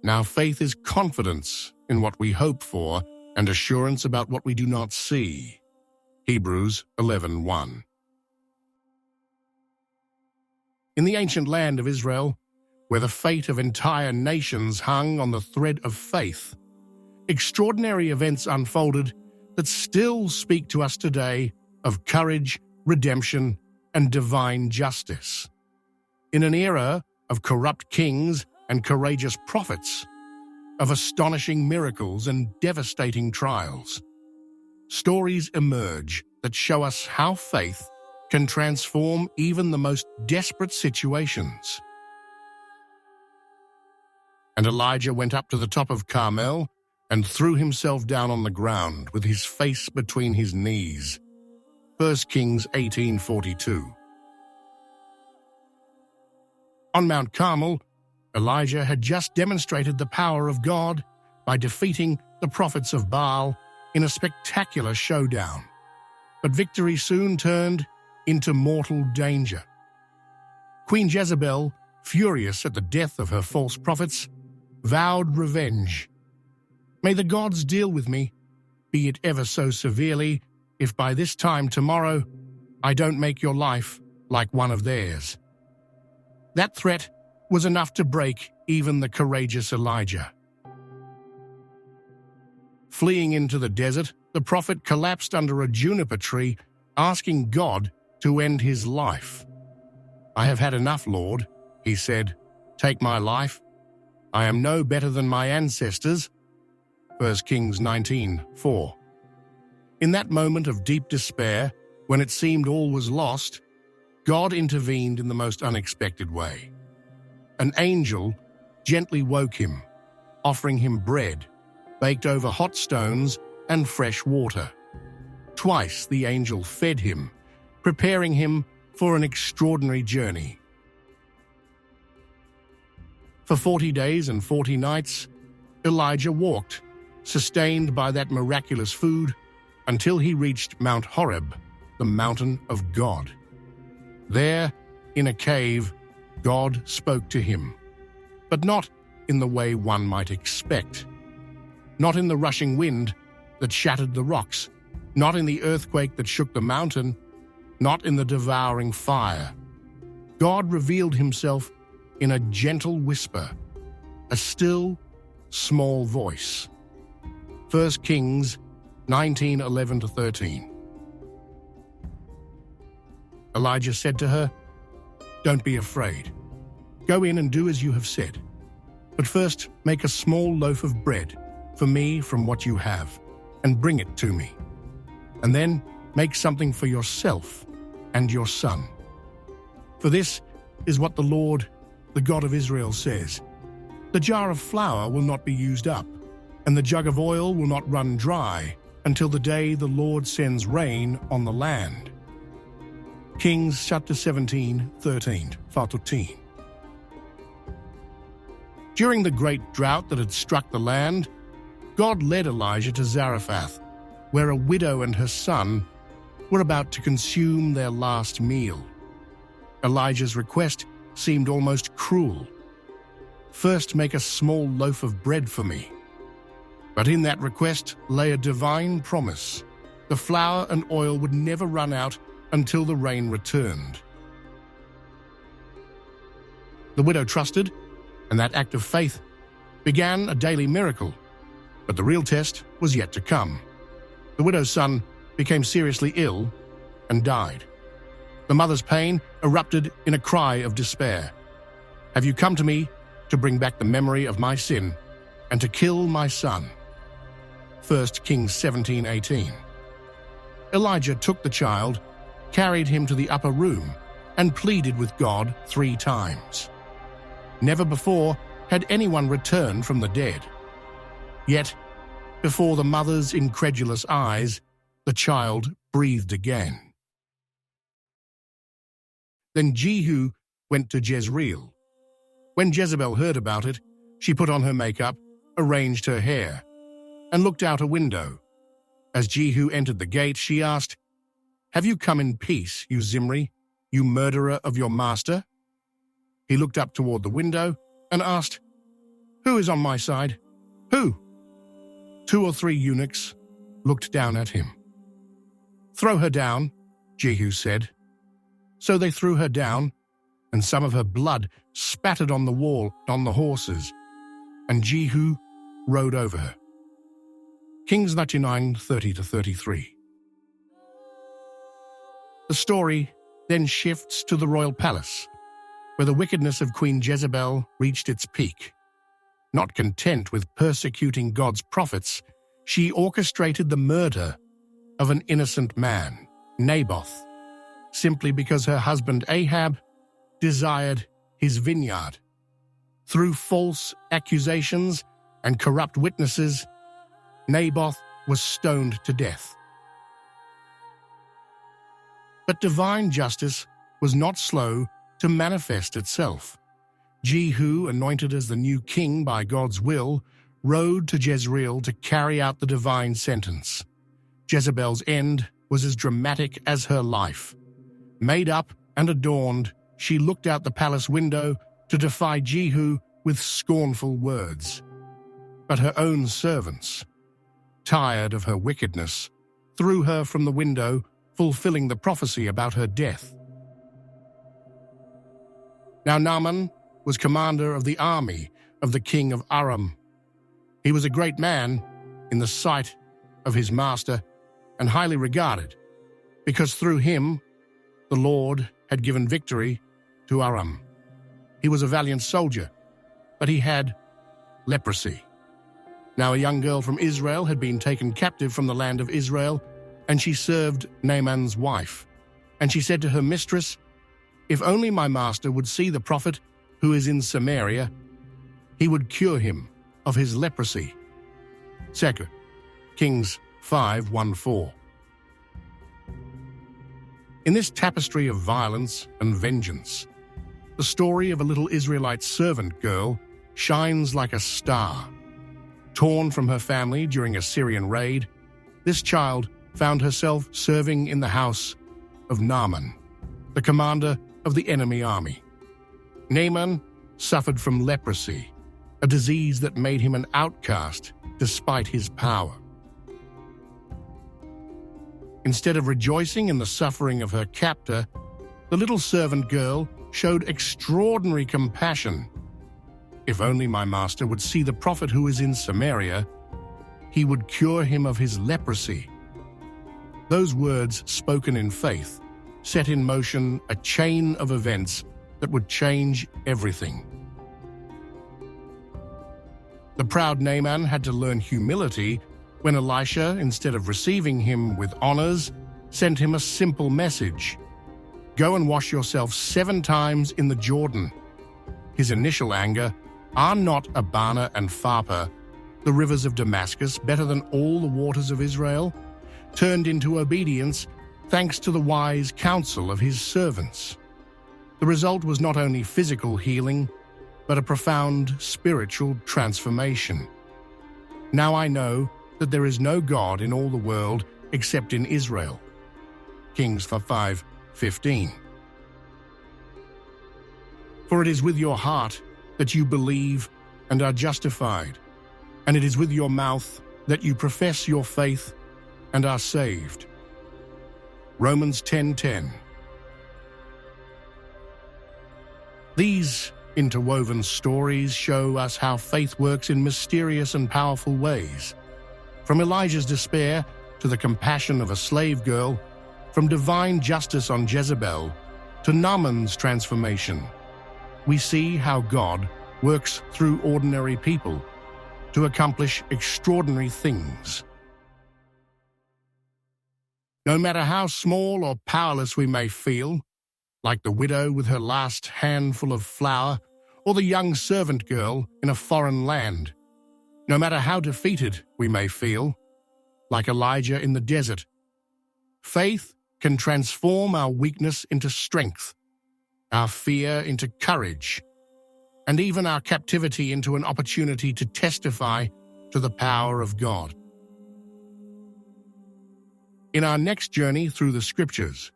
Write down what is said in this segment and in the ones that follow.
Now faith is confidence in what we hope for and assurance about what we do not see. Hebrews 11:1. In the ancient land of Israel, where the fate of entire nations hung on the thread of faith, extraordinary events unfolded that still speak to us today of courage, redemption, and divine justice. In an era of corrupt kings and courageous prophets, of astonishing miracles and devastating trials, stories emerge that show us how faith can transform even the most desperate situations. And Elijah went up to the top of Carmel and threw himself down on the ground with his face between his knees. 1 Kings 18:42. On Mount Carmel, Elijah had just demonstrated the power of God by defeating the prophets of Baal in a spectacular showdown. But victory soon turned into mortal danger. Queen Jezebel, furious at the death of her false prophets, vowed revenge. "May the gods deal with me, be it ever so severely, if by this time tomorrow I don't make your life like one of theirs." That threat was enough to break even the courageous Elijah. Fleeing into the desert, the prophet collapsed under a juniper tree, asking God to end his life. "I have had enough, Lord," he said. "Take my life. I am no better than my ancestors." 1 Kings 19:4. In that moment of deep despair, when it seemed all was lost, God intervened in the most unexpected way. An angel gently woke him, offering him bread, baked over hot stones and fresh water. Twice the angel fed him, preparing him for an extraordinary journey. For 40 days and 40 nights, Elijah walked, sustained by that miraculous food, until he reached Mount Horeb, the mountain of God. There, in a cave, God spoke to him, but not in the way one might expect. Not in the rushing wind that shattered the rocks, not in the earthquake that shook the mountain, not in the devouring fire. God revealed himself in a gentle whisper, a still, small voice. 1 Kings 19:11-13. Elijah said to her, "Don't be afraid. Go in and do as you have said. But first make a small loaf of bread for me from what you have, and bring it to me. And then make something for yourself and your son. For this is what the Lord, the God of Israel, says. The jar of flour will not be used up, and the jug of oil will not run dry until the day the Lord sends rain on the land." Kings chapter 17:13-14. During the great drought that had struck the land, God led Elijah to Zarephath, where a widow and her son were about to consume their last meal. Elijah's request seemed almost cruel. "First make a small loaf of bread for me." But in that request lay a divine promise. The flour and oil would never run out until the rain returned. The widow trusted, and that act of faith began a daily miracle. But the real test was yet to come. The widow's son became seriously ill and died. The mother's pain erupted in a cry of despair. "Have you come to me to bring back the memory of my sin and to kill my son?" 1 Kings 17:18. Elijah took the child, carried him to the upper room, and pleaded with God 3 times. Never before had anyone returned from the dead. Yet, before the mother's incredulous eyes, the child breathed again. Then Jehu went to Jezreel. When Jezebel heard about it, she put on her makeup, arranged her hair, and looked out a window. As Jehu entered the gate, she asked, "Have you come in peace, you Zimri, you murderer of your master?" He looked up toward the window and asked, Who is on my side? Who? 2 or 3 eunuchs looked down at him. Throw her down, Jehu said. So they threw her down, and some of her blood spattered on the wall, on the horses, and Jehu rode over her. Kings 99, 30-33. The story then shifts to the royal palace, where the wickedness of Queen Jezebel reached its peak. Not content with persecuting God's prophets, she orchestrated the murder of an innocent man, Naboth, simply because her husband Ahab desired his vineyard. Through false accusations and corrupt witnesses, Naboth was stoned to death. But divine justice was not slow to manifest itself. Jehu, anointed as the new king by God's will, rode to Jezreel to carry out the divine sentence. Jezebel's end was as dramatic as her life. Made up and adorned, she looked out the palace window to defy Jehu with scornful words. But her own servants, tired of her wickedness, threw her from the window, fulfilling the prophecy about her death. Now Naaman was commander of the army of the king of Aram. He was a great man in the sight of his master and highly regarded, because through him the Lord had given victory to Aram. He was a valiant soldier, but he had leprosy. Now a young girl from Israel had been taken captive from the land of Israel, and she served Naaman's wife. And she said to her mistress, "If only my master would see the prophet who is in Samaria, he would cure him of his leprosy." 2 Kings 5:1-4. In this tapestry of violence and vengeance, the story of a little Israelite servant girl shines like a star. Torn from her family during a Syrian raid, this child found herself serving in the house of Naaman, the commander of the enemy army. Naaman suffered from leprosy, a disease that made him an outcast despite his power. Instead of rejoicing in the suffering of her captor, the little servant girl showed extraordinary compassion. "If only my master would see the prophet who is in Samaria, he would cure him of his leprosy." Those words, spoken in faith, set in motion a chain of events that would change everything. The proud Naaman had to learn humility when Elisha, instead of receiving him with honors, sent him a simple message: "Go and wash yourself 7 times in the Jordan." His initial anger: "Are not Abana and Pharpar, the rivers of Damascus, better than all the waters of Israel?" turned into obedience thanks to the wise counsel of his servants. The result was not only physical healing, but a profound spiritual transformation. "Now I know that there is no God in all the world except in Israel." Kings 5:15. "For it is with your heart that you believe and are justified, and it is with your mouth that you profess your faith and are saved." Romans 10:10. These interwoven stories show us how faith works in mysterious and powerful ways. From Elijah's despair to the compassion of a slave girl, from divine justice on Jezebel to Naaman's transformation, we see how God works through ordinary people to accomplish extraordinary things. No matter how small or powerless we may feel, like the widow with her last handful of flour, or the young servant girl in a foreign land, no matter how defeated we may feel, like Elijah in the desert, faith can transform our weakness into strength, our fear into courage, and even our captivity into an opportunity to testify to the power of God. In our next journey through the Scriptures,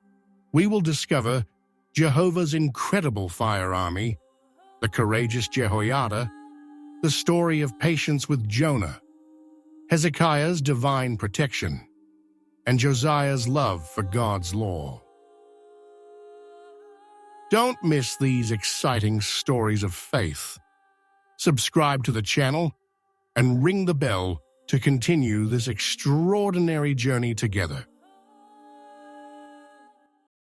we will discover Jehovah's incredible fire army, the courageous Jehoiada, the story of patience with Jonah, Hezekiah's divine protection, and Josiah's love for God's law. Don't miss these exciting stories of faith. Subscribe to the channel and ring the bell to continue this extraordinary journey together.